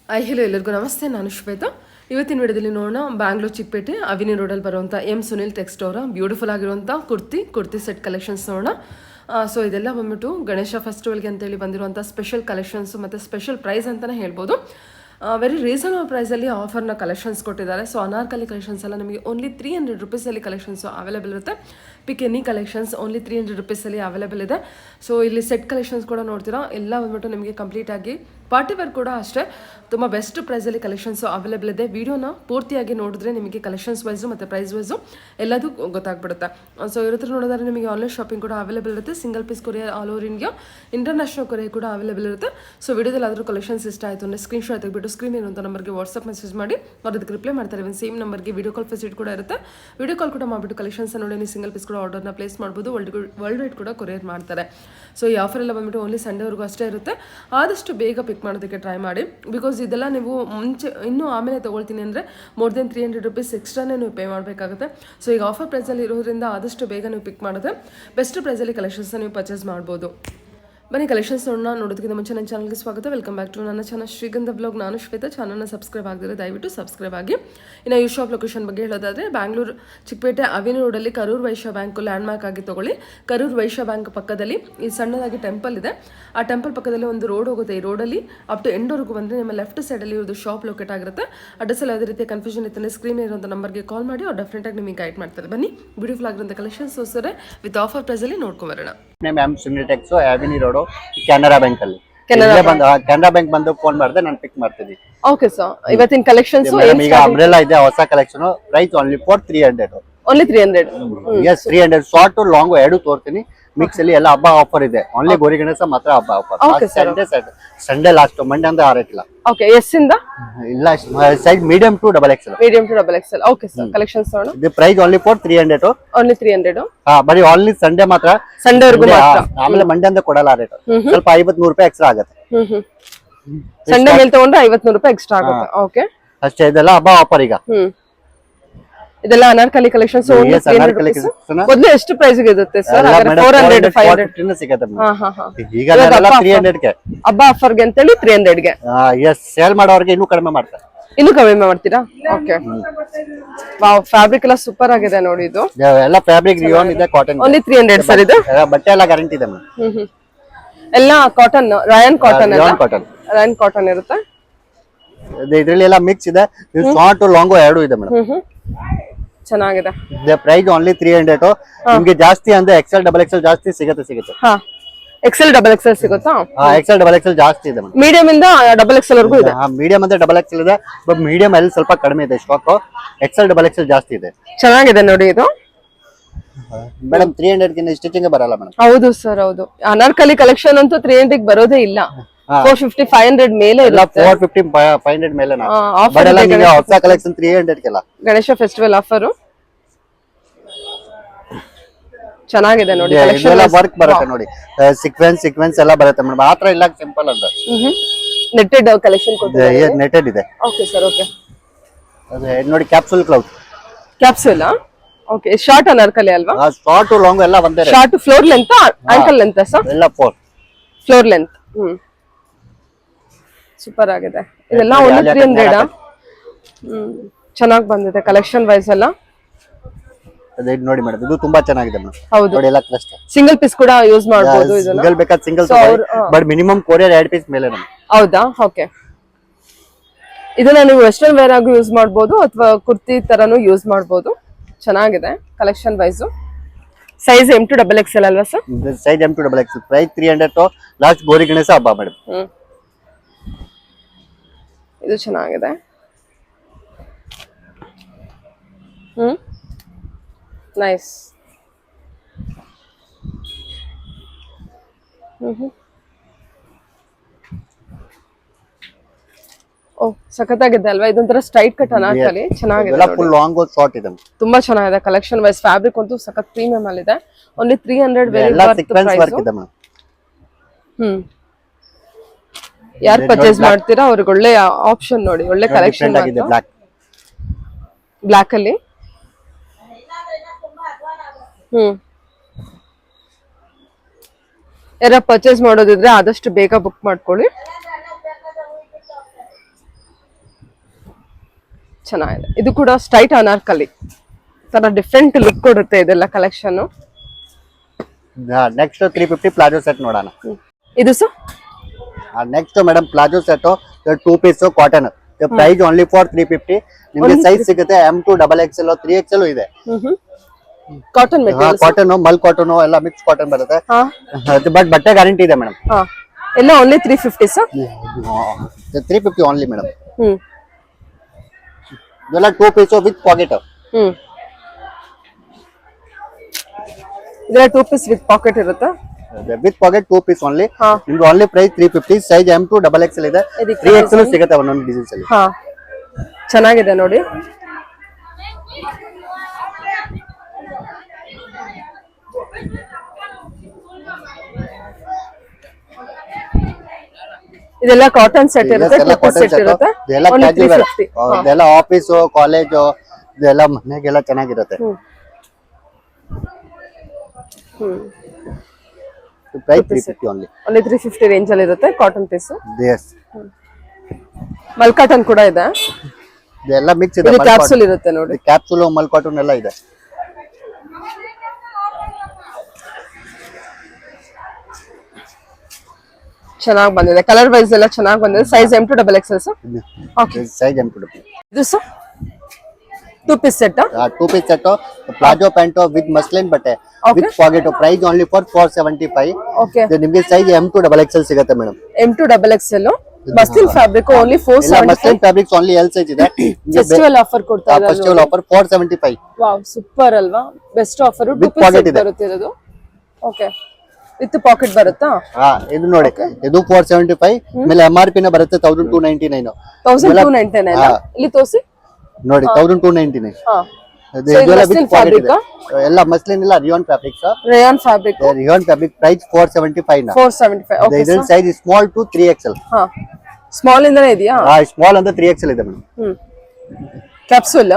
Hello ಎಲ್ಲರಿಗೂ ನಮಸ್ತೆ, ನಾನು ಶ್ವೇತಾ. ಇವತ್ತಿನ ವಿಡಿಯೋದಲ್ಲಿ ನೋಡೋಣ ಬ್ಯಾಂಗ್ಳೂರ್ ಚಿಕ್ಕಪೇಟೆ ಅವಿನಿ ರೋಡಲ್ಲಿ ಬರುವಂಥ ಎಂ ಸುನಿಲ್ ಟೆಕ್ಸ್ಟ್ ಅವರ ಬ್ಯೂಟಿಫುಲ್ ಆಗಿರುವಂಥ ಕುರ್ತಿ ಸೆಟ್ ಕಲೆಕ್ಷನ್ಸ್ ನೋಡೋಣ. ಸೊ ಇದೆಲ್ಲ ಬಂದ್ಬಿಟ್ಟು ಗಣೇಶ ಫೆಸ್ಟಿವಲ್ಗೆ ಅಂತೇಳಿ ಬಂದಿರುವಂಥ ಸ್ಪೆಷಲ್ ಕಲೆಕ್ಷನ್ಸು ಮತ್ತು ಸ್ಪೆಷಲ್ ಪ್ರೈಸ್ ಅಂತಲೇ ಹೇಳ್ಬೋದು. ವೆರಿ ರೀಸನಬಲ್ ಪ್ರೈಸಲ್ಲಿ ಆಫರ್ನ ಕಲೆಕ್ಷನ್ಸ್ ಕೊಟ್ಟಿದ್ದಾರೆ. ಸೊ ಅನಾರ್ಕಲಿ ಕಲೆಕ್ಷನ್ಸ್ ಎಲ್ಲ ನಿಮಗೆ ಓನ್ಲಿ 300 ರುಪೀಸಲ್ಲಿ ಕಲೆಕ್ಷನ್ಸು ಅವೈಲೇಬಲ್ ಇರುತ್ತೆ. ಪಿಕ್ ಎನಿ ಕಲೆಕ್ಷನ್ಸ್ ಓನ್ಲಿ 300 ರುಪೀಸಲ್ಲಿ ಅವೈಲೇಬಲ್ ಇದೆ. ಸೊ ಇಲ್ಲಿ ಸೆಟ್ ಕಲೆಕ್ಷನ್ಸ್ ಕೂಡ ನೋಡ್ತೀರಾ, ಎಲ್ಲ ಬಂದ್ಬಿಟ್ಟು ನಿಮಗೆ ಕಂಪ್ಲೀಟಾಗಿ ಪಾರ್ಟಿ ವೇರ್ ಕೂಡ ಅಷ್ಟೇ ತುಂಬ ಬೆಸ್ಟ್ ಪ್ರೈಸಲ್ಲಿ ಕಲೆಕ್ಷನ್ಸು ಅವೈಲೇಬಲ್ ಇದೆ. ವಿಡಿಯೋನ ಪೂರ್ತಿಯಾಗಿ ನೋಡಿದ್ರೆ ನಿಮಗೆ ಕಲೆಕ್ಷನ್ಸ್ ವೈಸು ಮತ್ತು ಪ್ರೈಸ್ ವೈಸು ಎಲ್ಲದೂ ಗೊತ್ತಾಗ್ಬಿಡುತ್ತೆ. ಸೊ ಇರುತ್ತೆ ನೋಡಿದ್ರೆ ನಿಮಗೆ ಆನ್ಲೈನ್ ಶಾಪಿಂಗ್ ಕೂಡ ಅವೈಲೇಬಲ್ ಇರುತ್ತೆ. Single piece courier all over India, international courier ಕೂಡ ಅವೈಲೇಬಲ್ ಇರುತ್ತೆ. ಸೊ ವಿಡಿಯೋದಲ್ಲಿ ಆದರೂ ಕಲೆಕ್ಷನ್ಸ್ ಇಷ್ಟ ಆಯಿತು ಅಂದರೆ ಸ್ಕ್ರೀನ್ಶಾಟ್ ತೆಗೆದುಬಿಟ್ಟು ಸ್ಕ್ರೀನ್ ಇರುವಂಥ ನಂಬರ್ಗೆ ವಾಟ್ಸಪ್ ಮೆಸೇಜ್ ಮಾಡಿ ಅದಕ್ಕೆ ರಿಪ್ಲೈ ಮಾಡ್ತಾರೆ. ಇವನ್ ಸೇಮ್ ನಂಬರ್ಗೆ ವಿಡಿಯೋ ಕಾಲ್ ಫೆಸಿಲಿಟಿ ಕೂಡ ಇರುತ್ತೆ. ವಿಡಿಯೋ ಕಾಲ್ ಕೂಡ ಮಾಡಿಬಿಟ್ಟು ಕಲೆಕ್ಷನ್ಸ್ ನೋಡಿ ನೀವು ಸಿಂಗಲ್ ಪೀಸ್ ಕೂಡ ಆರ್ಡರ್ನ ಪ್ಲೇಸ್ ಮಾಡ್ಬೋದು. ವರ್ಲ್ಡ್ ವೈಡ್ ಕೂಡ ಕೊರಿಯರ್ ಮಾಡ್ತಾರೆ. ಸೊ ಈ ಆಫರ್ ಎಲ್ಲ ಬಂದ್ಬಿಟ್ಟು ಓನ್ಲಿ ಸಂಡೇವರೆಗೂ ಅಷ್ಟೇ ಇರುತ್ತೆ. ಆದಷ್ಟು ಬೇಗ ಪಿಕ್ ಮಾಡೋದಕ್ಕೆ ಟ್ರೈ ಮಾಡಿ. ಬಿಕಾಸ್ ಇದೆಲ್ಲ ನೀವು ಮುಂಚೆ ಇನ್ನೂ ಆಮೇಲೆ ತೊಗೊಳ್ತೀನಿ ಅಂದರೆ ಮೋರ್ ದೆನ್ 300 ರುಪೀಸ್ ಎಕ್ಸ್ಟ್ರಾನೇ ನೀವು ಪೇ ಮಾಡಬೇಕಾಗುತ್ತೆ. ಸೊ ಈಗ ಆಫರ್ ಪ್ರೈಸಲ್ಲಿ ಇರೋದ್ರಿಂದ ಆದಷ್ಟು ಬೇಗ ನೀವು ಪಿಕ್ ಮಾಡಿದ್ರೆ ಬೆಸ್ಟ್ ಪ್ರೈಸಲ್ಲಿ ಕಲೆಕ್ಷನ್ಸ್ನ ನೀವು ಪರ್ಚೇಸ್ ಮಾಡ್ಬೋದು. ಬನ್ನಿ ಕಲೆಕ್ಷನ್ಸ್ ನೋಡೋದಕ್ಕಿಂತ ಮುಂಚೆ ನನ್ನ ಚಾನಲ್ಗೆ ಸ್ವಾಗತ. ವೆಲ್ಕಮ್ ಬ್ಯಾಕ್ ಟು ನನ್ನ ಚಾನಲ್ ಶ್ರೀಗಂಧ ಬ್ಲಾಗ್. ನಾನು ಶ್ವೇತಾ. ಚಾನಲ್ನ ಸಬ್ಸ್ಕ್ರೈಬ್ ಆಗಿದ್ರೆ ದಯವಿಟ್ಟು ಸಬ್ಸ್ಕ್ರೈಬ್ ಆಗಿ. ಇನ್ನು ಈ ಶಾಪ್ ಲೊಕೇಶನ್ ಬಗ್ಗೆ ಹೇಳೋದಾದರೆ ಬ್ಯಾಂಗ್ಳೂರು ಚಿಕ್ಕಪೇಟೆ ಅವಿನಿ ರೋಡಲ್ಲಿ Karur Vysya bank land mark ಆಗಿ ತೊಗೊಳ್ಳಿ. ಕರೂರ್ ವೈಶ್ಯ ಬ್ಯಾಂಕ್ ಪಕ್ಕದಲ್ಲಿ ಈ ಸಣ್ಣದಾಗಿ ಟೆಂಪಲ್ ಇದೆ. ಆ ಟೆಂಪಲ್ ಪಕ್ಕದಲ್ಲಿ ಒಂದು ರೋಡ್ ಹೋಗುತ್ತೆ. ಈ ರೋಡಲ್ಲಿ ಅಪ್ ಟು ಎಂಡ್ವರೆಗೂ ಬಂದರೆ ನಿಮ್ಮ ಲೆಫ್ಟ್ ಸೈಡಲ್ಲಿ ಇರೋದು ಶಾಪ್ ಲೊಕೇಟ್ ಆಗಿರುತ್ತೆ. ಅಡ್ರೆಸ್ ಎಲ್ಲ ಯಾವುದೇ ರೀತಿಯ ಕನ್ಫ್ಯೂಷನ್ ಇತ್ತಂದರೆ ಸ್ಕ್ರೀನ್ ಇರುವಂಥ ನಂಬರ್ಗೆ ಕಾಲ್ ಮಾಡಿ ಅವ್ರು ಡೆಫಿನೆಟಾಗಿ ನಿಮಗೆ ಗೈಡ್ ಮಾಡ್ತಾರೆ. ಬನ್ನಿ ಬ್ಯೂಟಿಫುಲ್ ಆಗಿರೋಂಥ ಕಲೆಕ್ಷನ್ಸ್ ತೋರಿಸ್ತಾರೆ ವಿತ್ ಆಫರ್ ಪ್ರೈಸಲ್ಲಿ ನೋಡ್ಕೊಂಬರೋಣ. Ma'am Sunil tex avenue road Canara bank ಅಲ್ಲಿ ಕೆನರಾ ಬ್ಯಾಂಕ್ ಬಂದು ಫೋನ್ ಮಾಡಿದ್ರೆ ನಾನು ಪಿಕ್ ಮಾಡ್ತೀನಿ. ಓಕೆ ಸರ್, ಇವತ್ತಿನ ಕಲೆಕ್ಷನ್ಸ್ ಈಗ ಅಂಬ್ರೆಲಾ ಇದೆ ಹೊಸ collection. Price only for 300. Only 300. Yes 300. Short long ಎರಡು ತೋರ್ತೀನಿ. ಮಿಕ್ಸ್ ಅಲ್ಲಿ ಎಲ್ಲ ಹಬ್ಬ ಆಫರ್ ಇದೆ. ಓನ್ಲಿ ಗೋರಿ ಗಣೇಶ ಮಾತ್ರ ಹಬ್ಬ ಆಫರ್. ಸಂಡೇ ಲಾಸ್ಟ್ ಮಂಡೇ ಅಂದ್ರೆ ಆರಕ್ಕಿಲ್ಲ. ಓಕೆ, ಎಸ್ ಇಂದ ಇಲ್ಲ size medium to double XL. Medium to double XL. Okay sir, collections ನೋಡೋಣ. ಇದು ಪ್ರೈಸ್ ಓನ್ಲಿ ಫಾರ್ 300. ಓನ್ಲಿ 300. ಬರೀ ಓನ್ಲಿ ಸಂಡೇ ಮಾತ್ರ. ಸಂಡೇವರೆಗೂ ಮಾತ್ರ. ಆಮೇಲೆ ಮಂಡೇ ಅಂತ ಕೊಡಲ್ಲ ರೇಟ್. ಸ್ವಲ್ಪ 50-100 ರೂಪಾಯಿ ಎಕ್ಸ್ಟ್ರಾ ಆಗುತ್ತೆ. ಸಂಡೇ ಮೇಲೆ ತಗೊಂಡ್ರೆ 50-100 ರೂಪಾಯಿ ಎಕ್ಸ್ಟ್ರಾ ಆಗುತ್ತೆ. ಓಕೆ ಅಷ್ಟೇ. ಇದೆಲ್ಲ ಹಬ್ಬ ಆಫರ್ ಈಗ. ಇದೆಲ್ಲ ಅನಾರ್ಕಲಿ ಕಲೆಕ್ಷನ್ಸ್. ಮೊದಲು ಎಷ್ಟು ಪ್ರೈಸ್ ಇರುತ್ತೆ ಸರ್? 400 500 ಸಿಗುತ್ತೆ. ಈಗ 300 ಗೆ ಹಬ್ಬ ಆಫರ್ ಗೆ ಅಂತೇಳಿ 300 ಗೆ. ಎಸ್, ಸೇಲ್ ಮಾಡೋರಿಗೆ ಇನ್ನೂ ಕಡಿಮೆ ಮಾಡ್ತಾರೆ. ಇನ್ನೂ ಕಡಿಮೆ ಮಾಡ್ತೀರಾ? ಓಕೆ. ವಾವ್, ಫ್ಯಾಬ್ರಿಕ್ ಎಲ್ಲ ಸೂಪರ್ ಆಗಿದೆ ನೋಡಿ. ಇದು ಎಲ್ಲ ಫ್ಯಾಬ್ರಿಕ್ ರಿಯಾನ್ ಇದೆ, ಕಾಟನ್. Only 300 sir. ಇದು ಬಟ್ಟೆ ಎಲ್ಲ ಗ್ಯಾರಂಟಿ ಇದೆ ಮೇಡಮ್. ಎಲ್ಲ cotton, Riyan cotton. Riyan cotton ಇರುತ್ತೆ. ಇದರಲ್ಲಿ ಎಲ್ಲ ಮಿಕ್ಸ್ ಇದೆ. ಶಾರ್ಟ್ ಲಾಂಗ್ ಎರಡು ಇದೆ ಮೇಡಮ್. ಚೆನ್ನಾಗಿದೆ. Price only 300. ನಿಮ್ಗೆ ಜಾಸ್ತಿ ಅಂದ್ರೆ ಎಕ್ಸೆಲ್ ಡಬಲ್ ಎಕ್ಸೆಲ್ ಜಾಸ್ತಿ ಸಿಗುತ್ತೆ. ಹಾ, ಎಕ್ಸೆಲ್ ಡಬಲ್ ಎಕ್ಸೆಲ್ ಸಿಗುತ್ತಾ? ಎಕ್ಸೆಲ್ ಡಬಲ್ ಎಕ್ಸೆಲ್ ಜಾಸ್ತಿ ಇದೆ ಮೇಡಮ್. ಮೀಡಿಯಂ ಇಂದ ಡಬಲ್ ಎಕ್ಸೆಲ್ ವರೆಗೂ ಇದೆ. ಮೀಡಿಯಂ ಅಂದ್ರೆ ಡಬಲ್ ಎಕ್ಸೆಲ್ ಇದೆ, ಬಟ್ ಮೀಡಿಯಂ ಅಲ್ಲಿ ಸ್ವಲ್ಪ ಕಡಿಮೆ ಇದೆ ಸ್ಟಾಕ್. ಎಕ್ಸೆಲ್ ಡಬಲ್ ಎಕ್ಸೆಲ್ ಜಾಸ್ತಿ ಇದೆ. ಚೆನ್ನಾಗಿದೆ ನೋಡಿ ಇದು ಮೇಡಮ್. 300 ಗಿಂತ ಸ್ಟಿಚಿಂಗ್ ಬರಲ್ಲ ಮೇಡಮ್. ಹೌದು ಸರ್, ಹೌದು. ಅನಾರ್ಕಲಿ ಕಲೆಕ್ಷನ್ ಅಂತೂ 300 ಬರೋದೇ ಇಲ್ಲ. 450 500 ಮೇಲೆ ಇಲ್ಲ. 450 500 ಮೇಲೆ ಹೊಸ ಕಲೆಕ್ಷನ್ 300 ಗೆಲ್ಲ ಗಣೇಶ ಫೆಸ್ಟಿವಲ್ ಆಫರ್ ಚೆನ್ನಾಗಿದೆ ನೋಡಿ. ಕಲೆಕ್ಷನ್ ವರ್ಕ್ ಬರುತ್ತೆ ನೋಡಿ. ಸೀಕ್ವೆನ್ಸ್ ಎಲ್ಲ ಬರುತ್ತೆ ಮೇಡಮ್. ಮಾತ್ರ ಇಲ್ಲ ಸಿಂಪಲ್ ಅಂತ ನೆಟ್ಟೆಡ್ ಕಲೆಕ್ಷನ್ ಕೊಡ್ತಾರೆ. ನೆಟ್ಟೆಡ್ ಇದೆ. Okay sir. ಓಕೆ, ಅದೇ ನೋಡಿ capsule cloud. Capsule. Okay, short anarkali ಅಲ್ವಾ? ಶಾರ್ಟ್ ಲಾಂಗ್ ಎಲ್ಲ ಒಂದೇ. Short floor length, ankle length sir? ಎಲ್ಲ ಫ್ಲೋರ್ ಲೆಂತ್. ಸೂಪರ್ ಆಗಿದೆ. ಇದೆಲ್ಲ ಓನ್ಲಿ 300. ಚೆನ್ನಾಗಿ ಬಂದಿದೆ ಕಲೆಕ್ಷನ್ ವೈಸ್ ಎಲ್ಲ. ಅದೇ ನೋಡಿ ಮೇಡಮ್, ಇದು ತುಂಬಾ ಚೆನ್ನಾಗಿದೆ ಮೇಡಮ್. ಹೌದು ನೋಡಿ ಎಲ್ಲ ಕ್ಲಸ್ಟರ್. ಸಿಂಗಲ್ ಪೀಸ್ ಕೂಡ ಯೂಸ್ ಮಾಡಬಹುದು. ಇದನ್ನ ಸಿಂಗಲ್ ಬೇಕಾದ single, but minimum courier 2 piece ಮೇಲೆ ನಮಗೆ. ಹೌದಾ? ಓಕೆ. ಇದನ್ನ ನೀವು ವೆಸ್ಟರ್ನ್ ವೇರ್ ಆಗಿ ಯೂಸ್ ಮಾಡಬಹುದು ಅಥವಾ ಕುರ್ತಿ ತರನು ಯೂಸ್ ಮಾಡಬಹುದು. ಚೆನ್ನಾಗಿದೆ collection wise. Size M to XXL ಅಲ್ವಾ sir? Size M to XXL. Price 300. Last Gowri Ganesha ಹಬ್ಬ ಮೇಡಮ್. ಇದು ಚೆನ್ನಾಗಿದೆ. ನೈಸ್. ಓ, ಸಖತ್ತಾಗಿದೆ ಅಲ್ವಾ? ಇದೊಂಥರ ಸ್ಟ್ರೈಟ್ ಕಟ್ ಅನಾರ್ಕಲಿ. ಚೆನ್ನಾಗಿದೆ. ಫುಲ್ ಲಾಂಗ್ ಶಾರ್ಟ್ ಇದೆ. ತುಂಬಾ ಚೆನ್ನಾಗಿದೆ ಕಲೆಕ್ಷನ್ ವೈಸ್. ಫ್ಯಾಬ್ರಿಕ್ ಅಂತೂ ಸಖತ್ ಪ್ರೀಮಿಯಂ ಅಲ್ಲಿ ಇದೆ. Only 300 very worth price. ಯಾರು ಪರ್ಚೇಸ್ ಮಾಡ್ತೀರಾ ಅವ್ರಿಗೆ ಒಳ್ಳೆ ಆಪ್ಷನ್ ನೋಡಿ. ಒಳ್ಳೆ ಕಲೆಕ್ಷನ್ ಆಗಿದೆ. ಬ್ಲಾಕ್ ಅಲ್ಲಿ ಯಾರ ಪರ್ಚೇಸ್ ಮಾಡೋದಿದ್ರೆ ಆದಷ್ಟು ಬೇಗ ಬುಕ್ ಮಾಡ್ಕೊಳ್ಳಿ. ಚೆನ್ನಾಗಿದೆ. ಇದು ಕೂಡ ಸ್ಟ್ರೈಟ್ ಅನಾರ್ಕಲಿ ತರ ಡಿಫ್ರೆಂಟ್ ಲುಕ್ ಕೊಡುತ್ತೆ ಇದೆಲ್ಲ ಕಲೆಕ್ಷನ್. ನೆಕ್ಸ್ಟ್ 350 ಪ್ಲಾಜೋ ಸೆಟ್ ನೋಡೋಣ. ಇದು sir next madam palazzo set 2 piece cotton, price only for 350. ನಿಮಗೆ ಸೈಜ್ ಸಿಗುತ್ತೆ M2 XXL 3XL ಇದೆ. ಕಾಟನ್ ಮೆಟೀರಿಯಲ್, ಕಾಟನ್ ಮಲ್ ಕಾಟನ್ ಎಲ್ಲ ಮಿಕ್ಸ್ ಕಾಟನ್ ಬರುತ್ತೆ. ಬಟ್ ಬಟ್ಟೆ ಗ್ಯಾರಂಟಿ ಇದೆ ಮೇಡಮ್. ಎಲ್ಲ ಓನ್ಲಿ 350 ಸರ್. 350 only madam. ಇದೆಲ್ಲ 2 ಪೀಸ್ ವಿತ್ ಪಾಕೆಟ್. ಇದೆಲ್ಲ 2 ಪೀಸ್ ವಿತ್ ಪಾಕೆಟ್ ಇರುತ್ತೆ. With pocket 2 piece only. ನಿಮ್ಗೆ only price 350. Size M2 XXL ಇದೆ, 3XL ಸಿಗುತ್ತೆ ಒಂದೊಂದು ಡಿಸೈನ್ಸ್ ಅಲ್ಲಿ. ಚೆನ್ನಾಗಿದೆ ನೋಡಿ. ಇದೆಲ್ಲ ಕಾಟನ್ ಸೆಟ್ ಇರುತ್ತೆ, ಸೆಟ್ ಇರುತ್ತೆ. ಇದೆಲ್ಲ ಆಫೀಸ್ ಕಾಲೇಜ್ ಇದೆಲ್ಲ ಮನೆಗೆಲ್ಲ ಚೆನ್ನಾಗಿರುತ್ತೆ. ಪ್ರೈಸ್ 350 ಓನ್ಲಿ 350 ರೇಂಜ್ ಅಲ್ಲಿ ಇರುತ್ತೆ ಕಾಟನ್ ಪೀಸ್. yes ಮಲ್ ಕಾಟನ್ ಕೂಡ ಇದೆ. ಇದೆಲ್ಲ ಮಿಕ್ಸ್ ಇದೆ. ಇದು ಕ್ಯಾಪ್ಸೂಲ್ ಇರುತ್ತೆ ನೋಡಿ. ಕ್ಯಾಪ್ಸೂಲ್ ಮಲ್ ಕಾಟನ್ ಎಲ್ಲ ಇದೆ. ಚೆನ್ನಾಗಿ ಬಂದಿದೆ, ಕಲರ್ ವೈಸ್ ಎಲ್ಲ ಚೆನ್ನಾಗಿ ಬಂದಿದೆ. Size M2 XXL sir. Okay, size M2 XXL. ಇದು sir 2 piece set. 2 piece set palazzo pant with muslin ಬಟ್ಟೆ with pocket. Price only for 475. Okay, ನಿಮಗೆ ಸೈಜ್ M2 XXL ಸಿಗುತ್ತೆ madam. M2 XXL muslin fabric only 475. Muslin fabrics only L size ಇದೆ. Festival offer ಕೊಡ್ತಾ ಇದ್ದಾರೆ. Festival offer 475. Wow, super ಅಲ್ವಾ? Best offer. 2 piece set ಬರುತ್ತೆ ಇದು. Okay, with packet ಬರುತ್ತಾ? ಇದು ನೋಡಿ, ಇದು 475. ಮೇಲೆ MRP ನ ಬರುತ್ತೆ 1299. 1299 ಇಲ್ಲಿ ತೋರಿಸಿ ನೋಡಿ. 1299. ಇದೆಲ್ಲ ವಿತ್ ಪಾಕೆಟ್. ಎಲ್ಲ ಮಸ್ಲಿನ್ ಇಲ್ಲ, rayon fabrics. Rayon fabric. Rayon fabric price 475 ನ. 475. ಓಕೆ, ಇದರ size small to 3XL. Small ಇಂದನೇ ಇದೆಯಾ? ಸ್ಮಾಲ್ ಅಂದ್ರೆ 3XL ಇದೆ ಮೇಡಮ್. ಕ್ಯಾಪ್ಸೂಲ್.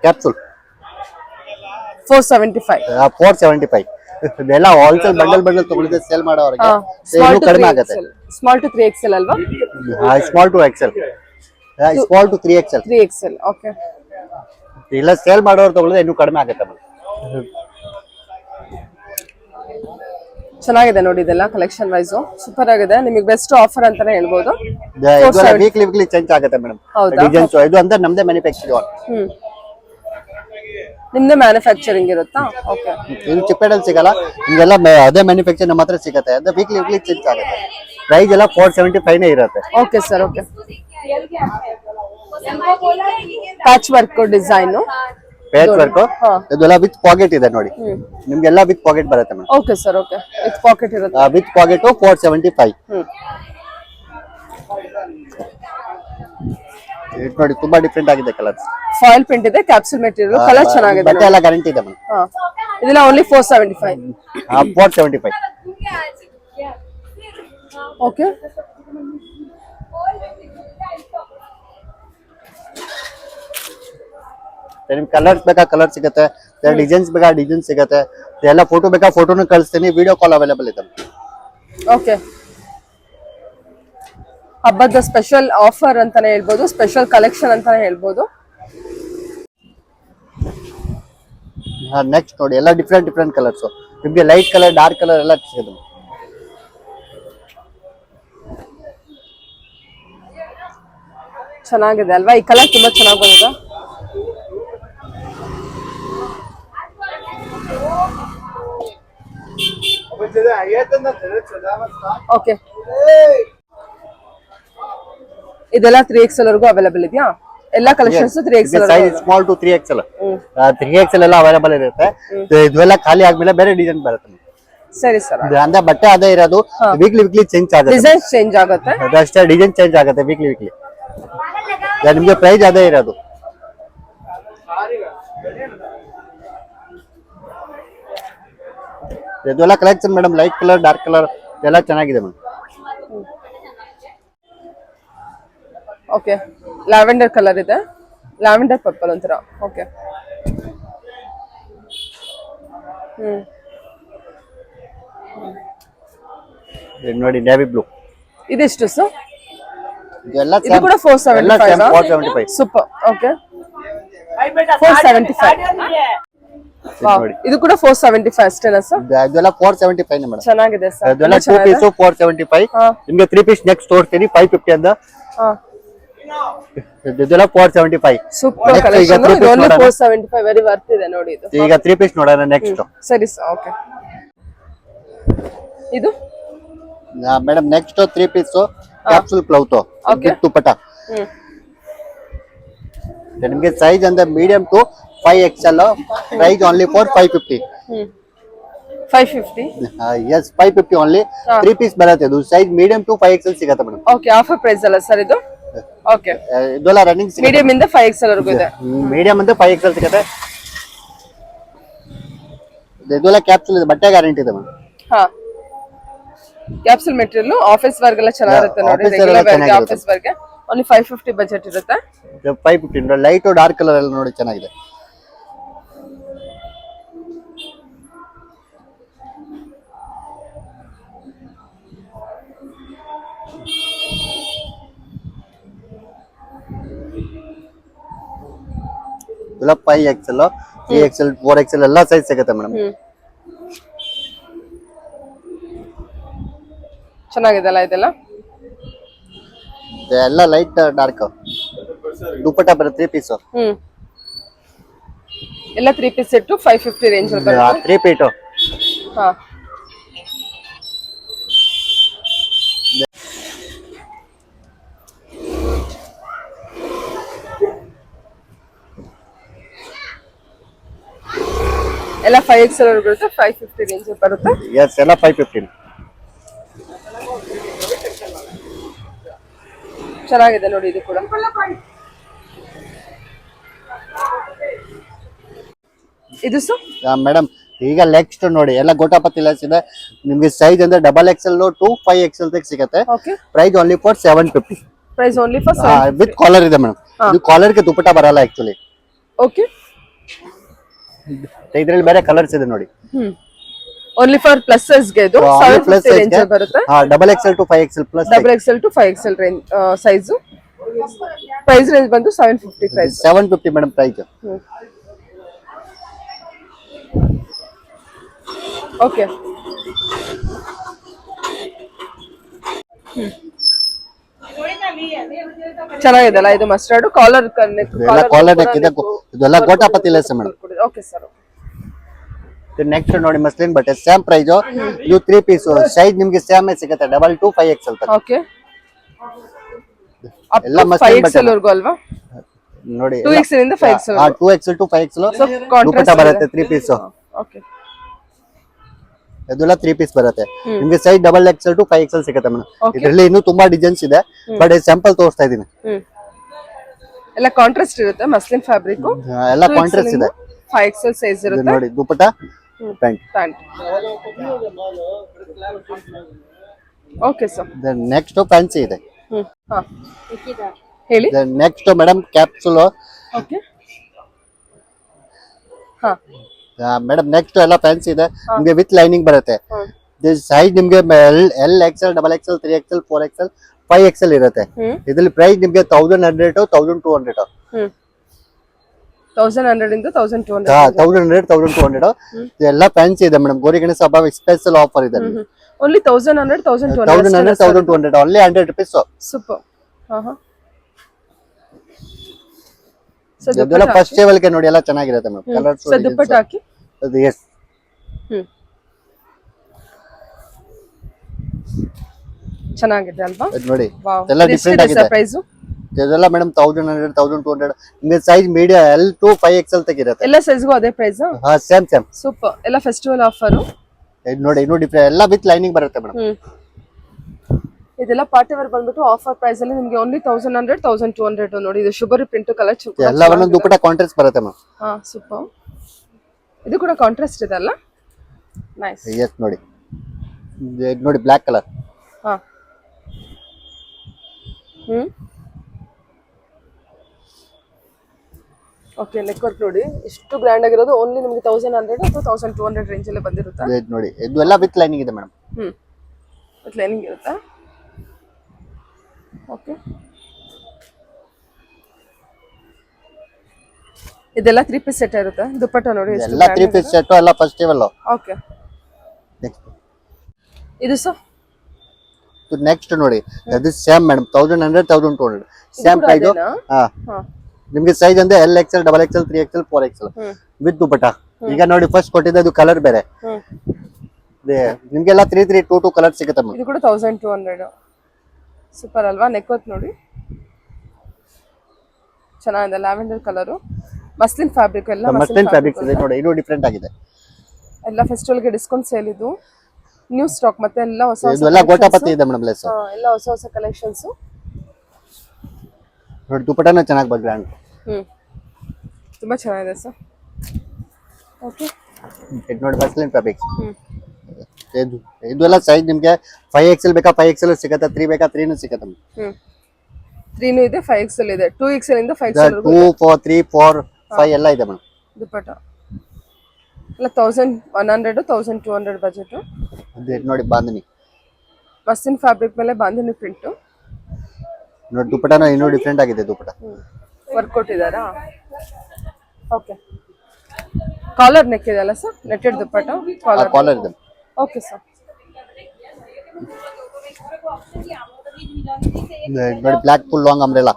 ಕ್ಯಾಪ್ಸೂಲ್ 475. 475. ಇದೆಲ್ಲ ಹೋಲ್ಸೇಲ್ ಬಂಡಲ್ ತಗೊಳ್ಳಿದ್ರೆ ಸೇಲ್ ಮಾಡೋರಿಗೆ ಇನ್ನೂ ಕಡಿಮೆ ಆಗುತ್ತೆ. ಸ್ಮಾಲ್ ಟು 3XL ಅಲ್ವಾ? Small to XL. Small to 3XL. 3XL. Okay, ಇಲ್ಲ ಸೇಲ್ ಮಾಡೋರು ತಗೊಳ್ಳಿದ್ರೆ ಇನ್ನೂ ಕಡಿಮೆ ಆಗುತ್ತೆ ಮೇಡಮ್. ಚೆನ್ನಾಗಿದೆ ನೋಡಿ. ಇದೆಲ್ಲ ಕಲೆಕ್ಷನ್ ವೈಸ್ ಸೂಪರ್ ಆಗಿದೆ. ನಿಮಗೆ ಬೆಸ್ಟ್ ಆಫರ್ ಅಂತಾನೆ ಹೇಳ್ಬೋದು. ವೀಕ್ಲಿ ಚೇಂಜ್ ಆಗುತ್ತೆ ಮೇಡಮ್ ಡಿಸೈನ್ಸ್. ಇದು ಅಂದ್ರೆ ನಮ್ದೇ ಮ್ಯಾನುಫ್ಯಾಕ್ಚರಿಂಗ್. ನಿಮ್ದೇ ಮ್ಯಾನುಫ್ಯಾಕ್ಚರಿಂಗ್ ಇರುತ್ತಾ? ಓಕೆ, ಇದು ಚಿಪ್ಪೇಡಲ್ಲಿ ಸಿಗಲ್ಲ. ನಿಮ್ಗೆಲ್ಲ ಅದೇ ಮ್ಯಾನುಫ್ಯಾಕ್ಚರ್ ನಮ್ಮ ಹತ್ರ ಸಿಗುತ್ತೆ. ಅದು ವೀಕ್ಲಿ ಚೇಂಜ್ ಆಗುತ್ತೆ. ಪ್ರೈಸ್ ಎಲ್ಲ 475 ನೇ ಇರುತ್ತೆ. Okay sir. Okay, patch work design. Patch work ಇದೆಲ್ಲ ವಿತ್ ಪಾಕೆಟ್ ಇದೆ ನೋಡಿ. ನಿಮ್ಗೆಲ್ಲ ವಿತ್ ಪಾಕೆಟ್ ಬರುತ್ತೆ madam. Okay sir. Okay, with pocket ಇರುತ್ತೆ. With pocket 475. ಇದು ನೋಡಿ, ತುಂಬಾ ಡಿಫರೆಂಟ್ ಆಗಿದೆ ಕಲರ್. ಫಾಯಿಲ್ ಪ್ರಿಂಟ್ ಇದೆ, ಕ್ಯಾಪ್ಸೂಲ್ ಮೆಟೀರಿಯಲ್. ಕಲರ್ ಚೆನ್ನಾಗಿದೆ. ಬಟ್ಟೆ ಎಲ್ಲ ಗ್ಯಾರಂಟಿ ಇದೆ ಮೇಡಮ್. ಇದೆಲ್ಲ ಓನ್ಲಿ 475. 475. ಓಕೆ, ನಿಮ್ಗೆ ಕಲರ್ಸ್ ಬೇಕಾ ಕಲರ್ ಸಿಗುತ್ತೆ, ಡಿಸೈನ್ಸ್ ಬೇಕಾ ಡಿಸೈನ್ ಸಿಗುತ್ತೆ. ಎಲ್ಲ ಫೋಟೋ ಬೇಕಾ ಫೋಟೋನು ಕಳಿಸ್ತೀನಿ. ವಿಡಿಯೋ ಕಾಲ್ ಅವೈಲೇಬಲ್ ಇದೆ. ಓಕೆ, ಹಬ್ಬದ ಸ್ಪೆಷಲ್ ಆಫರ್ ಅಂತಾನೆ ಹೇಳ್ಬೋದು, ಸ್ಪೆಷಲ್ ಕಲೆಕ್ಷನ್ ಅಂತಾನೆ ಹೇಳ್ಬೋದು. ನೆಕ್ಸ್ಟ್ ನೋಡಿ, ಎಲ್ಲ ಡಿಫ್ರೆಂಟ್ ಕಲರ್ಸ್. ನಿಮ್ಗೆ ಲೈಟ್ ಕಲರ್, ಡಾರ್ಕ್ ಕಲರ್ ಎಲ್ಲ ಸಿಗುತ್ತೆ. ಚೆನ್ನಾಗಿದೆ ಅಲ್ವಾ? ಈ ಕಲರ್ ತುಂಬಾ ಚೆನ್ನಾಗಿ ಬಂದಿದೆ. ಓಕೆ, ಇದೆಲ್ಲ 3XL ವರೆಗೂ ಅವೈಲೇಬಲ್ ಇದೆಯಾ? ಎಲ್ಲ collections 3XL. Size small to 3XL. 3XL ಎಲ್ಲ ಅವೈಲೇಬಲ್ ಇರುತ್ತೆ. ಇದೆಲ್ಲ ಖಾಲಿ ಆದ್ಮೇಲೆ ಬೇರೆ ಡಿಸೈನ್ ಬರುತ್ತೆ. ಸರಿ ಸರ್. ಅಂದ್ರೆ ಬಟ್ಟೆ ಅದೇ ಇರೋದು, ವೀಕ್ಲಿ ಚೇಂಜ್ ಆಗುತ್ತೆ. ಡಿಸೈನ್ ಚೇಂಜ್ ಆಗುತ್ತೆ ಅಷ್ಟೇ, ಡಿಸೈನ್ ಚೇಂಜ್ ಆಗುತ್ತೆ ವೀಕ್ಲಿ. ನಿಮ್ಗೆ ಪ್ರೈಸ್ ಅದೇ ಇರೋದು. ಇದೆಲ್ಲ collection madam. Light colour, dark colour ಎಲ್ಲ ಚೆನ್ನಾಗಿದೆ ಮೇಡಮ್. ಓಕೆ, ಲ್ಯಾವೆಂಡರ್ ಕಲರ್ ಇದೆ, ಲ್ಯಾವೆಂಡರ್ ಪರ್ಪಲ್ ಒಂಥರ. ಓಕೆ, ನೋಡಿ, ನೇವಿ ಬ್ಲೂ. ಇದೆಷ್ಟು ಸರ್? ಇದೆಲ್ಲ ಇದು ಕೂಡ 475. 475. ಸೂಪರ್. ಓಕೆ, ವಾವ್, ಇದು ಕೂಡ 475 ಅಷ್ಟೇನಾ ಸರ್? ಇದೆಲ್ಲ 475 ಮೇಡಮ್. ಚೆನ್ನಾಗಿದೆ ಸರ್. ಇದೆಲ್ಲ 2 ಪೀಸ್ 475. ನಿಮ್ಗೆ 3 ಪೀಸ್ ನೆಕ್ಸ್ಟ್ ತೋರಿಸ್ತೀನಿ 550 ಅಂತ. ಇದೆಲ್ಲ 475. Super collection. ಇದು ಓನ್ಲಿ 475, ವೆರಿ ವರ್ತ್ ಇದೆ ನೋಡಿ ಇದು. ಈಗ 3 ಪೀಸ್ ನೋಡೋಣ ನೆಕ್ಸ್ಟ್. ಸರಿ ಸರ್, ಓಕೆ. ಇದು madam next 3 piece capsule cloth with dupatta. ನಿಮಗೆ ಸೈಜ್ ಅಂದ್ರೆ medium to 5XL, price only for 550. 550. Yes 550 only. 3 piece ಬರುತ್ತೆ. ಇದು ಸೈಜ್ ಮೀಡಿಯಂ ಟು 5XL ಸಿಗುತ್ತೆ ಮೇಡಮ್. ಓಕೆ, ಆಫರ್ ಪ್ರೈಸ್ ಅಲ್ಲ ಸರ್ ಇದು? ಓಕೆ, ಇದೆಲ್ಲ ರನ್ನಿಂಗ್ ಮೀಡಿಯಂ ಇಂದ 5XL ವರೆಗೂ ಇದೆ. ಮೀಡಿಯಂ ಅಂತ 5XL ಸಿಗುತ್ತೆ. ಇದೆಲ್ಲ ಕ್ಯಾಪ್ಸೂಲ್ ಇದೆ, ಬಟ್ಟೆ ಗ್ಯಾರಂಟಿ ಇದೆ ಮೇಡಮ್. ಹಾ, ಕ್ಯಾಪ್ಸೂಲ್ ಮೆಟೀರಿಯಲ್ ಆಫೀಸ್ ವರ್ಗ್ ಎಲ್ಲ ಚೆನ್ನಾಗಿರುತ್ತೆ ನೋಡಿ. ರೆಗ್ಯುಲರ್ ಆಫೀಸ್ ವರ್ಗ್ ಓನ್ಲಿ 550 ಬಜೆಟ್ ಇರುತ್ತೆ. 550 ಲೈಟ್ ಡಾರ್ಕ್ ಕಲರ್ ಎಲ್ಲ ನೋಡಿ ಚೆನ್ನಾಗಿದೆ. ಇದೆಲ್ಲ 5XL, 3XL, 4XL ಎಲ್ಲ ಸೈಜ್ ಸಿಗುತ್ತೆ ಮೇಡಮ್. ಚೆನ್ನಾಗಿದೆಲ್ಲ ಇದೆಲ್ಲ. ಎಲ್ಲ ಲೈಟ್ ಡಾರ್ಕ್ ದುಪಟ್ಟ ಬರುತ್ತೆ 3 ಪೀಸ್. ಎಲ್ಲ 3 ಪೀಸ್ ಸೆಟ್ 550 ರೇಂಜ್ ಅಲ್ಲಿ ಬರುತ್ತೆ. 3 ಪೀಸ್. ಹಾ, ಎಲ್ಲ 5XL ವರೆಗೂ ಬರುತ್ತೆ. 550 ರೇಂಜ್ ಅಲ್ಲಿ ಬರುತ್ತೆ. ಎಸ್, ಎಲ್ಲ 550. ಚೆನ್ನಾಗಿದೆ ನೋಡಿ ಇದು ಕೂಡ. ಇದು ಸರ್ ಮೇಡಮ್ ಈಗ ನೆಕ್ಸ್ಟ್ ನೋಡಿ ಎಲ್ಲ ಗೋಟಾಪತಿ ಲೆಸ್ ಇದೆ. ನಿಮ್ಗೆ ಸೈಜ್ ಅಂದ್ರೆ XXL ಟು 5XL ತನಕ ಸಿಗುತ್ತೆ. Okay, price only for 750. Price only for with collar ಇದೆ ಮೇಡಮ್. ಇದು ಕಾಲರ್ ಗೆ ದುಪಟ್ಟ ಬರಲ್ಲ ಆಕ್ಚುಲಿ. ಓಕೆ, ಇದರಲ್ಲಿ ಬೇರೆ ಕಲರ್ಸ್ ಇದೆ ನೋಡಿ. ಓನ್ಲಿ ಫಾರ್ ಪ್ಲಸ್ ಸೈಜ್ ಗೆ ಇದು 750 ರೇಂಜ್ ಅಲ್ಲಿ ಬರುತ್ತೆ. XXL to 5XL plus XXL to 5XL range size. Price range ಬಂದು 750 ಪ್ರೈಸ್. 750 madam price. ಓಕೆ, ಚೆನ್ನಾಗಿದೆಲ್ಲ ಇದು ಮಸ್ಟರ್ಡ್ ಕಾಲರ್ ಕಾಲರ್ ನೆಕ್ ಇದೆ. ಇದೆಲ್ಲ ಗೋಟಾಪತಿ lace madam. Okay sir. Next ನೋಡಿ ಮಸ್ಲಿನ್ ಬಟ್ಟೆ ಸೇಮ್ ಪ್ರೈಸ್. ಇದು 3 ಪೀಸ್ ಸೈಜ್ ನಿಮ್ಗೆ ಸೇಮ್ ಸಿಗುತ್ತೆ. 2 to 5XL ತನಕ. ಓಕೆ, ಎಲ್ಲ ಮಸ್ಲಿನ್ ಬಟ್ಟೆ ವರೆಗೂ ಅಲ್ವಾ ನೋಡಿ. 2XL ಇಂದ 5XL. 2XL to 5XL dupatta ಬರುತ್ತೆ 3 ಪೀಸ್. ಓಕೆ, ಇದೆಲ್ಲ 3 ಪೀಸ್ ಬರುತ್ತೆ. ನಿಮ್ಗೆ ಸೈಜ್ XXL to 5XL ಸಿಗುತ್ತೆ ಮೇಡಮ್. ಇದರಲ್ಲಿ ಇನ್ನೂ ತುಂಬಾ ಡಿಸೈನ್ಸ್ ಇದೆ, ಬಟ್ ಸ್ಯಾಂಪಲ್ ತೋರಿಸ್ತಾ ಇದೀನಿ. ಎಲ್ಲ ಕಾಂಟ್ರಾಸ್ಟ್ ಇರುತ್ತೆ. ಮಸ್ಲಿನ್ ಫ್ಯಾಬ್ರಿಕ್ ಎಲ್ಲ ಕಾಂಟ್ರಾಸ್ಟ್ ಇದೆ. 5XL ಸೈಜ್ ಇರುತ್ತೆ ನೋಡಿ. Dupatta pant. Okay sir. Next fancy ಇದೆ. ಹೇಳಿ. Next madam capsule. ಓಕೆ, ಹಾ ಮೇಡಮ್ ನೆಕ್ಸ್ಟ್ ಎಲ್ಲ ಫ್ಯಾನ್ಸಿ ಇದೆ. ನಿಮ್ಗೆ ವಿತ್ ಲೈನಿಂಗ್ ಬರುತ್ತೆ. ಸೈಜ್ ನಿಮ್ಗೆ XL, XXL, 3XL, 4XL, 5XL ಇರುತ್ತೆ. ಇದ್ರಲ್ಲಿ ಪ್ರೈಸ್ ನಿಮ್ಗೆ 1100 to 1200. 1100 ಇಂದ 1200. 1100, 1200 ಎಲ್ಲ ಫ್ಯಾನ್ಸಿ ಇದೆ ಮೇಡಮ್. ಗೌರಿ ಗಣೇಶ ಹಬ್ಬ ಸ್ಪೆಷಲ್ ಆಫರ್ ಇದೆ. ಓನ್ಲಿ 1100, 1200. 1100, 1200 only 100 rupees. ಸೂಪರ್. ಇದೆಲ್ಲ ಫಸ್ಟ್ ಲೆವೆಲ್ ಗೆ ನೋಡಿ ಎಲ್ಲ ಚೆನ್ನಾಗಿರುತ್ತೆ ಮೇಡಮ್. ಕಲರ್ಸ್ ದುಪಟ್ಟ ಹಾಕಿ. ಅದು ಎಸ್. ಚೆನ್ನಾಗಿದೆ ಅಲ್ವಾ ನೋಡಿ. ಎಲ್ಲ ಡಿಫರೆಂಟ್ ಆಗಿದೆ. ಪ್ರೈಸ್ ಇದೆಲ್ಲ ಮೇಡಮ್ 1100, 1200. ನಿಮಗೆ size medium L to 5XL ತನಕ ಇರುತ್ತೆ. ಎಲ್ಲ ಸೈಜ್ಗೂ ಅದೇ ಪ್ರೈಸ್. ಹಾ, ಸೇಮ್. ಸೂಪರ್. ಎಲ್ಲ ಫೆಸ್ಟಿವಲ್ ಆಫರ್. ನೋಡಿ ಇನ್ನೂ ಡಿಫರೆಂಟ್ ಎಲ್ಲ ವಿತ್ ಲೈನಿಂಗ್ ಬರುತ್ತೆ ಮೇಡಮ್. ಇದೆಲ್ಲ ಪಾರ್ಟಿ ವೇರ್ ಬಂದ್ಬಿಟ್ಟು ಆಫರ್ ಪ್ರೈಸ್ ಅಲ್ಲಿ ನಿಮಗೆ ಓನ್ಲಿ 1100, 1200 ನೋಡಿ. ಇದು ಶುಭರಿ ಪ್ರಿಂಟ್ ಕಲರ್ ಎಲ್ಲ ಒಂದೊಂದು ದುಪಟ್ಟ ಕಾಂಟ್ರಾಸ್ಟ್ ಬರುತ್ತೆ ಮ್ಯಾಮ್. ಹಾ, ಸೂಪರ್. ಇದು ಕೂಡ ಕಾಂಟ್ರಾಸ್ಟ್ ಇದೆ ಅಲ್ಲ. ನೈಸ್. ಎಸ್ ನೋಡಿ. ನೋಡಿ ಬ್ಲಾಕ್ ಕಲರ್. ಹಾ, ಓಕೆ. ನೆಕ್ ವರ್ಕ್ ನೋಡಿ ಎಷ್ಟು ಗ್ರ್ಯಾಂಡ್ ಆಗಿರೋದು. ಓನ್ಲಿ ನಿಮಗೆ 1100 ಅಥವಾ 1200 ರೇಂಜ್ ಅಲ್ಲಿ ಬಂದಿರುತ್ತೆ. ನೋಡಿ ಇದು ಎಲ್ಲ ವಿತ್ ಲೈನಿಂಗ್ ಇದೆ ಮೇಡಮ್. ವಿತ್ ಲೈನಿಂಗ್ ಇರುತ್ತೆ. ಓಕೆ, ಇದೆಲ್ಲ 3 ಪೀಸ್ ಸೆಟ್ ಇರುತ್ತೆ. ದುಪ್ಪಟ್ಟ ನೋಡಿ ಎಷ್ಟು ಎಲ್ಲ 3 ಪೀಸ್ ಸೆಟ್ ಎಲ್ಲ ಫೆಸ್ಟಿವಲ್. ಓಕೆ. ಇದು ಸರ್ ನೆಕ್ಸ್ಟ್ ನೋಡಿ ಅದು ಸೇಮ್ ಮೇಡಮ್ 1100 1200 ಸೇಮ್ ಪ್ರೈಸ್. ಹಾ ನಿಮ್ಗೆ ಸೈಜ್ ಅಂದ್ರೆ L XL double XL 3XL 4XL with dupatta. ಈಗ ನೋಡಿ ಫಸ್ಟ್ ಕೊಟ್ಟಿದ್ದೆ ಅದು ಕಲರ್ ಬೇರೆ. ನಿಮ್ಗೆಲ್ಲ 3322 ಕಲರ್ ಸಿಗುತ್ತೆ. ಇದು ಕೂಡ 1200. ಸೂಪರ್ ಅಲ್ವಾ? ನೆಕ್ಕೋತ್ ನೋಡಿ ಚೆನ್ನಾಗಿದೆ, ಲ್ಯಾವೆಂಡರ್ ಕಲರು, ಮಸ್ಲಿನ್ ಫ್ಯಾಬ್ರಿಕ್ ಎಲ್ಲ ಮಸ್ಲಿನ್ ಫ್ಯಾಬ್ರಿಕ್ಸ್ ಇದೆ ನೋಡಿ. ಇದು ಡಿಫರೆಂಟ್ ಆಗಿದೆ. ಎಲ್ಲ ಫೆಸ್ಟಿವಲ್ಗೆ ಡಿಸ್ಕೌಂಟ್ ಸೇಲ್ ಇದು ನ್ಯೂ ಸ್ಟಾಕ್ ಮತ್ತೆ ಎಲ್ಲ ಹೊಸ ಇದೆಲ್ಲ ಗೋಟಾಪತಿ ಇದೆ ಮೇಡಮ್. ಲೆಸ್ ಎಲ್ಲ ಹೊಸ ಹೊಸ ಕಲೆಕ್ಷನ್ಸ್ ನೋಡಿ. ದುಪಟ್ಟನ ಚೆನ್ನಾಗಿ ಬಂದ್ ಗ್ರ್ಯಾಂಡ್. ತುಂಬಾ ಚೆನ್ನಾಗಿದೆ ಸರ್. ಓಕೆ. ಇದು ನೋಡಿ ಮಸ್ಲಿನ್ ಫ್ಯಾಬ್ರಿಕ್ಸ್. ಇದೆಲ್ಲ ಸೈಜ್ ನಿಮ್ಗೆ 5XL ಬೇಕಾ 5XL ಸಿಗುತ್ತೆ, 3 ಬೇಕಾ 3 ಸಿಗುತ್ತೆ. 3 ಇದೆ, 5XL ಇದೆ, 2XL ಇಂದ 5XL 2 4 3 4 5 ಎಲ್ಲ ಇದೆ ಮೇಡಮ್. ದುಪಟ್ಟ ಎಲ್ಲ 1100 1200 ಬಜೆಟ್. ನೋಡಿ ಬಾಂಧನಿ ಮಸ್ಲಿನ್ ಫ್ಯಾಬ್ರಿಕ್ ಮೇಲೆ ಬಾಂಧನಿ ಪ್ರಿಂಟ್ ನೋಡಿ. ದುಪಟ್ಟನ ಇನ್ನೂ ಡಿಫರೆಂಟ್ ಆಗಿದೆ. ದುಪಟ್ಟ ವರ್ಕ್ ಕೊಟ್ಟಿದ್ದಾರಾ? ಓಕೆ. ಕಾಲರ್ ನೆಕ್ ಇದೆ ಅಲ್ಲ ಸರ್? ನೆಟ್ಟೆಡ್ ದುಪಟ್ಟ ಕಾಲರ್ ಇದೆ. Okay sir. ನೋಡಿ ಬ್ಲಾಕ್ ಫುಲ್ ಲಾಂಗ್ ಅಂಬ್ರೆಲಾ.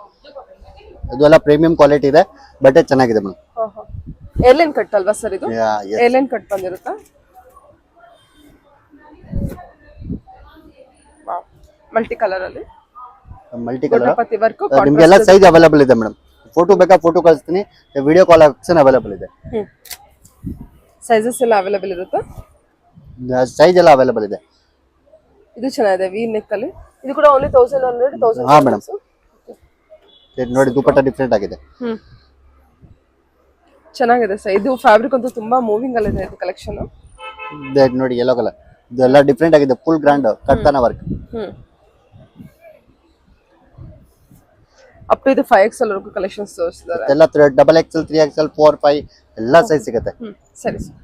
ಇದೆಲ್ಲ ಪ್ರೀಮಿಯಂ ಕ್ವಾಲಿಟಿ ಇದೆ, ಬಟ್ಟೆ ಚೆನ್ನಾಗಿದೆ ಮೇಡಮ್. ಏರ್ಲೈನ್ ಕಟ್ ಅಲ್ವಾ ಸರ್ ಇದು? ಏರ್ಲೈನ್ ಕಟ್ ಬಂದಿರುತ್ತಾ? ಮಲ್ಟಿ ಕಲರ್ ಅಲ್ಲಿ ಮಲ್ಟಿ ಕಲರ್ ವರ್ಕ್. ನಿಮ್ಗೆಲ್ಲ ಸೈಜ್ ಅವೈಲೇಬಲ್ ಇದೆ ಮೇಡಮ್. ಫೋಟೋ ಬೇಕಾ ಫೋಟೋ ಕಳಿಸ್ತೀನಿ, ವಿಡಿಯೋ ಕಾಲ್ ಆಪ್ಷನ್ ಅವೈಲೇಬಲ್ ಇದೆ. ಸೈಜಸ್ ಎಲ್ಲ ಅವೈಲೇಬಲ್ ಇರುತ್ತೆ. ಸೈಜ್ ಎಲ್ಲ ಅವೈಲೇಬಲ್ ಇದೆ. ಇದು ಚೆನ್ನಾಗಿದೆ ವಿ ನೆಕ್ ಅಲ್ಲಿ. ಇದು ಕೂಡ ಓನ್ಲಿ 1100 1000. ಹಾ ಮೇಡಮ್. ನೋಡಿ ದುಪಟ್ಟ ಡಿಫರೆಂಟ್ ಆಗಿದೆ. ಚೆನ್ನಾಗಿದೆ ಸರ್. ಇದು ಫ್ಯಾಬ್ರಿಕ್ ಅಂತೂ ತುಂಬಾ ಮೂವಿಂಗ್ ಅಲ್ಲಿ ಇದೆ. ಇದು ಕಲೆಕ್ಷನ್ ನೋಡಿ ಯೆಲ್ಲೋ ಕಲರ್. ಇದೆಲ್ಲ ಡಿಫರೆಂಟ್ ಆಗಿದೆ, ಫುಲ್ ಗ್ರ್ಯಾಂಡ್ ಕಟ್ತಾನ ವರ್ಕ್. ಅಪ್ ಟು ಇದು 5XL ವರೆಗೂ ಕಲೆಕ್ಷನ್ಸ್ ತೋರಿಸಿದ್ದಾರೆ. ಎಲ್ಲ XXL 3XL 4 5 ಎಲ್ಲ ಸೈಜ್ ಸಿಗುತ್ತೆ. ಸರಿ ಸರ್.